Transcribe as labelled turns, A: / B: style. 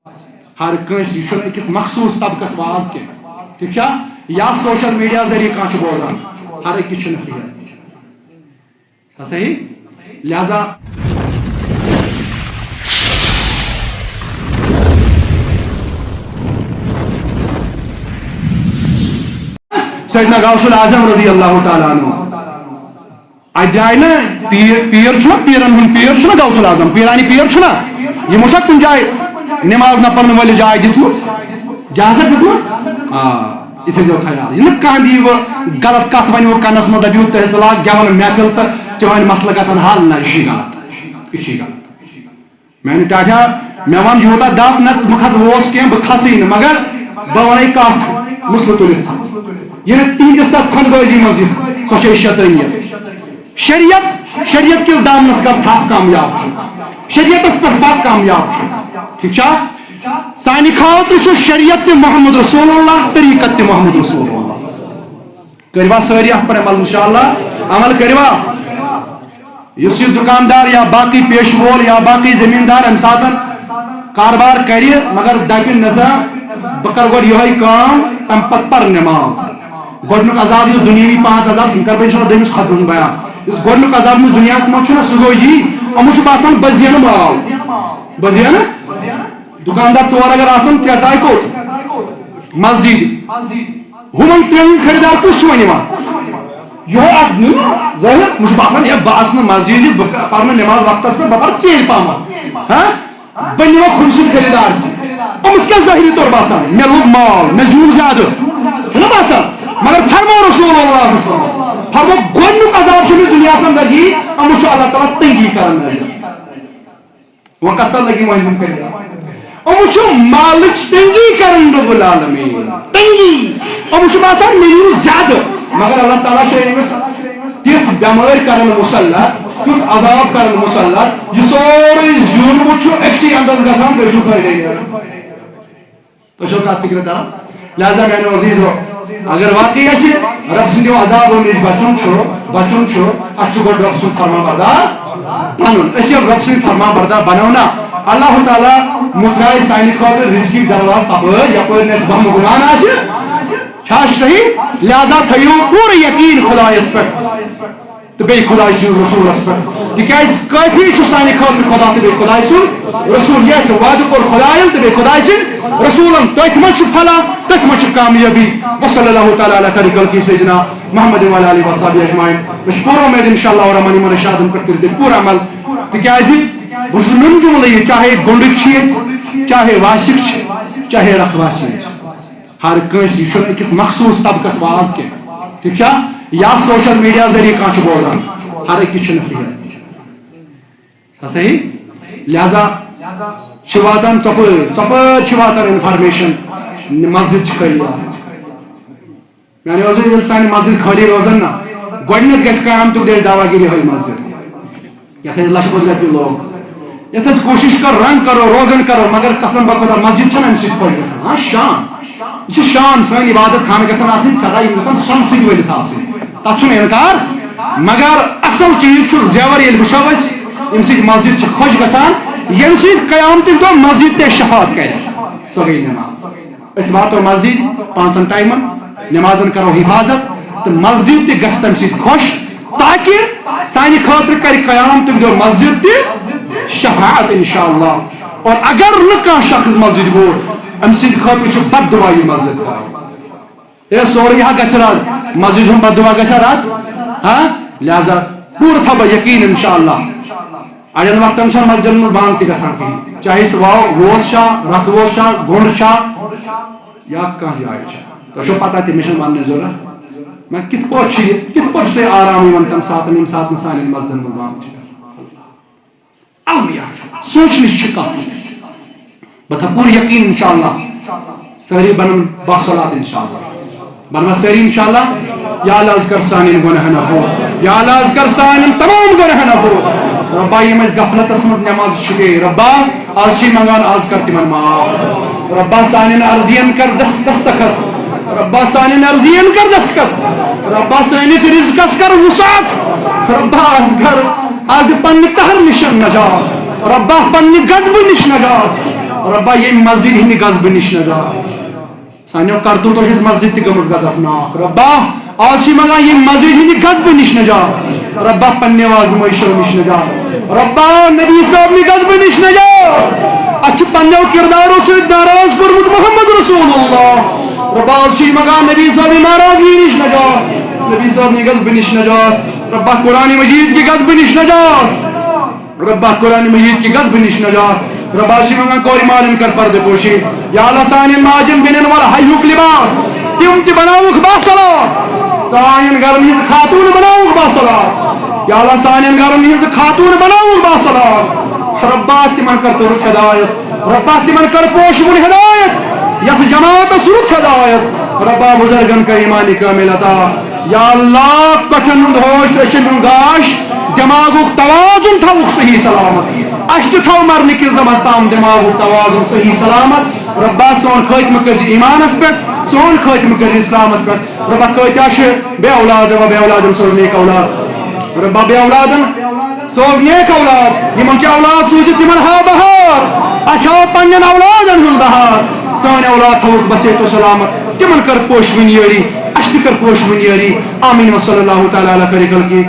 A: ہر کنس یہ أکس مخصوص طبقس واز کی ٹھیک یا سوشل میڈیا ذریعہ کان بوزان ہر أکس نصیحت صحیح لہذا سیدنا غوث العظم رضی اللہ تعالیٰ عنہ اتہ آئی نا پیر چھنا پیرن ہند پیر چھنا غوث العظم پیرانی پیر چھنا یہ مشا کن جائے نماز نہ پڑھنے والی جائے دسمت جہازت دسمت یہ تھو خیال یہ کان دی غلط کت ونو کنس مز دپیو تہ لا گون محفل تو چون مسئلہ گھن حل نہ یہ غلط یہ غلط میانہ ٹاٹھا مے ون یوتہ دب نہ بہ کھس ووس کی بہ کھسے مگر بہ ون کت مسلہ تلت یہ تہندس تک فن بازی مز سو شیطانیت شریعت کس دامنس کر تھپ کامیاب شریعتس پہ پک کامیاب ٹھیک سانہ خاطر شریعت تہ محمد رسول اللہ طریقت تہ محمد رسول اللہ کروا ساری ات پر عمل انشاءاللہ عمل کروا اس یہ دکاندار یا باقی پیش وول یا باقی زمیندار ام سات کاروبار کر مگر دپ نسا بہ کر گۄڈٕ یہے کام تم پتہ پر نماز گۄڈنیُک عذاب یُس دُنیاوی 5 عذاب یِم کر بہٕ اِنشاءاللہ دوٚیمِس خطبہٕ بیان یُس گۄڈنیُک عذاب یُس دُنیاہس منٛز چھُنہ سُہ گوٚو یی یِمو چھُ باسان بہٕ زینہٕ مال بہٕ زینہٕ دُکاندار 4 اگر آسان 3 ژاے کوٚت مسجد ہُمن 3 خریدار کُس چھُ وۄنۍ یِوان یہے اکھ ظٲہِر مےٚ چھُ باسان ہے بہٕ آسہٕ نہٕ مسجد بہٕ پرنہٕ نٮ۪ماز وقتس پٮ۪ٹھ بہٕ پرٕ ژیٖرۍ پہمتھ بہٕ نِمہٕ کھُمسُن خریدار تہِ أمِس کیٛاہ ظٲہری طور باسان مےٚ لوٚگ مال مےٚ زیوٗن زیادٕ چھُنہ باسان مگر فرمو رسول اللہ فرمو گۄڈنیُک عذاب چھُ أمِس دُنیاہس انٛدر یی یِمو چھُ اللہ تعالیٰ تنگی کران نظر وۄنۍ کتھ سا لگی وۄنۍ ہُم خریدار یِمو چھُ مالٕچ تنگی کران رب العالمیٖن تنگی یِمو چھُ باسان مےٚ یِیو زیادٕ مگر اللہ تعالیٰ چھُ أمِس تِژھ بٮ۪مٲرۍ کران مُسلط تیُتھ عذاب کران مُسلط یہِ سورُے زیوٗنمُت چھُ أکسٕے انٛدس گژھان بیٚیہِ چھُ فٲیدے نیران تُہۍ چھِو کتھ فِکرِ تران لہذا میانیو عزیزو اگر واقعی اَسہِ رب سٕنٛدیو عذابو نِش بچُن چھُ اَسہِ چھُ گۄڈٕ رب سُنٛد فرما بردار بنُن أسۍ ییٚلہِ رب سٕنٛدۍ فرما بردار بنو نا اللہ تعالیٰ مُژرایہِ سانہِ خٲطرٕ رِزقٕکۍ دروازٕ تپٲرۍ یپٲرۍ نہٕ اَسہِ وہمہٕ گُمان آسہِ چھا صحیح لہذا تھٲیِو پوٗرٕ یقیٖن خۄدایس پٮ۪ٹھ تہٕ بیٚیہِ خۄداے سٕنٛدِس رسوٗلس پٮ۪ٹھ تِکیٛازِ کٲفی چھُ سانہِ خٲطرٕ خۄدا تہٕ بیٚیہِ خۄداے سُنٛد رسوٗل یہِ اَسہِ وعدٕ کوٚر خۄدایَن تہٕ بیٚیہِ خۄداے سٕنٛدۍ رسوٗلن تٔتھۍ منٛز چھُ پھلا تٔتھۍ منٛز چھِ کامیٲبی وصلی اللہ تعالیٰ علیہ خیر خلقی سیدنا محمد وعلیٰ آلہ وصحبہ اجمعین مےٚ چھُ پوٗرٕ اُمید اِنشاءاللہ الرحمٰن یِمن ارشادن پٮ۪ٹھ کٔرِو تُہۍ پوٗرٕ عمل تِکیٛازِ بہٕ چھُس نُن جملہٕ یہِ چاہے گۄنٛڈٕکۍ چھِ ییٚتہِ چاہے واسِک چھِ چاہے رکھواسی چھِ ہر کٲنٛسہِ یہِ چھُنہٕ أکِس مخصوٗص طبقس واز کینٛہہ ٹھیٖک چھا یا سوشل میڈیا ذریعہ کانٛہہ چھُ بوزان ہر أکِس چھِ نصیحت صحیح لہذا چھِ واتان ژۄپٲرۍ چھِ واتان انفارمیشن مسجد چھِ خٲلی آسان میانیو عزیٖز ییٚلہِ سانہِ مسجد خٲلی روزان نا گۄڈٕنیتھ گژھِ قیامتُک دۄہ دعوا گیری ہٕے مسجد یتھ أسۍ لچھ بٔدۍ رۄپیہِ لوگ یتھ أسۍ کوٗشش کرو رنگ کرو روغن کرو مگر قسم بخۄدا مسجد چھنہٕ امہِ سۭتۍ خۄش گژھان شان یہ چھِ شان سٲنۍ عبادت خانہٕ گژھن آسٕنۍ سدا یِم گژھن سۄنہٕ سۭتۍ ؤلِتھ آسٕنۍ تتھ چھُنہٕ انکار مگر اصل چیٖز چھُ زیور ییٚلہِ وٕچھو أسۍ ییٚمہِ سۭتۍ مسجد چھِ خۄش گژھان ییٚمہِ سۭتۍ قیامتٕکۍ دۄہ مسجد تہِ شفاعت کرِ سۄ گٔے نٮ۪ماز أسۍ واتو مسجد 5 ٹایمن نٮ۪مازن کرو حفاظت تہٕ مسجد تہِ گژھِ تمہِ سۭتۍ خۄش تاکہِ سانہِ خٲطرٕ کرِ قیامتٕکۍ دۄہ مسجد تہِ شفاعت انشاءاللہ اور اگر نہٕ کانٛہہ شخص مسجد گوٚو امہِ سٕنٛدِ خٲطرٕ چھُ بد دُعا یہِ مسجد ہے سورُے ہا گژھِ رد مسجد ہُنٛد بد دُعا گژھِ رد لہذا پوٗرٕ تھاو بہٕ یقیٖن انشاءاللہ اڑین وقتن چھنہٕ مسجدن منٛز بنٛد تہِ گژھان کِہیٖنۍ چاہے سُہ ووس چھا رکھووس چھا گۄنٛڈ چھا یا کانٛہہ جاے چھِ تۄہہِ چھو پتہ تہِ مےٚ چھنہٕ وننٕچ ضروٗرت مگر کِتھ پٲٹھۍ چھُ یہِ کِتھ پٲٹھۍ چھُ تۄہہِ آرام یِوان تمہِ ساتہٕ ییٚمہِ ساتہٕ نہٕ سانٮ۪ن مسجدن منٛز بنٛد چھِ گژھان المیہ سونچنٕچ چھِ کتھ بہٕ تھاو پوٗرٕ یقیٖن انشاءاللہ سٲری بنن باصلات انشاءاللہ بنوا سٲری انشاءاللہ یا اللہ حظ کر سانٮ۪ن گۄناہن عفو یا اللہ حظ کر سانٮ۪ن تمام گۄناہن عفو ربا یِم أسۍ غفلتس منٛز نٮ۪ماز چھِ گٔے ربا آز چھِ منٛگان آز کر تِمن معاف ربا سانٮ۪ن عرضین کر دستخط ربا سانٮ۪ن عرضین کر دستخط ربا سٲنِس رزقس کر وسعت ربا آز دِ پننہِ قہر نِش نجات ربا پننہِ غضبہٕ نِش نجات ربا یہ مسجد ہند غصب نش نجات سانو کرتو تو مسجد تہ گمز غضبناک ربا آج منگان یہ مسجد ہند غصب نش نجات ربا پنہ آزمائشوں نش نجات ربا نبی صاحب نی غصب نش نجات اچھ پنو کرداروں سے ناراض کرمت محمد رسول اللہ ربا آج منگان نبی صاحب ناراضگی نش نجات نبی صاحب نی غصب نش نجات ربا قرآن مجید کی غصب نش نجات ربا قرآن مجید کی غصب نش نجات ربا آج منگان کوری مالن کر پردے پوشی یا اللہ سانین ماجن بنن والا حیوک لباس تم تی بناوک باصلات سانین گرم ہز خاتون بناوک باصلات یا اللہ سانین گرم ہز خاتون بناوک باصلات ربا تمن کر تو رت ہدایت ربا تمن کر پوشون ہدایت یت جماعت سرت ہدایت ربا بزرگن کا ایمان کامل عطا یا اللہ کٹن ہند ہوش رشن ہند گاش دماغک توازن تھوک صحیح سلامت اشت تھو مرنے کس دمس تام دماغک توازن صحیح سلامت ربا سون خاتمہ کر ایمانس پہ سون خاتمہ کر اسلامس پہ ربا کتیا بے اولاد و بے اولاد سوز نیک اولاد ربا بے اولادن سوز نیک اولاد یمن چ اولاد سوز تمن ہا بہار اچھا پنن اولادن ہند بہار سون اولاد تھوک بسیت و سلامت تمن کر پوشون یاری اشت کر پوشون یاری آمین و صلی اللہ تعالی علی خیر خلقی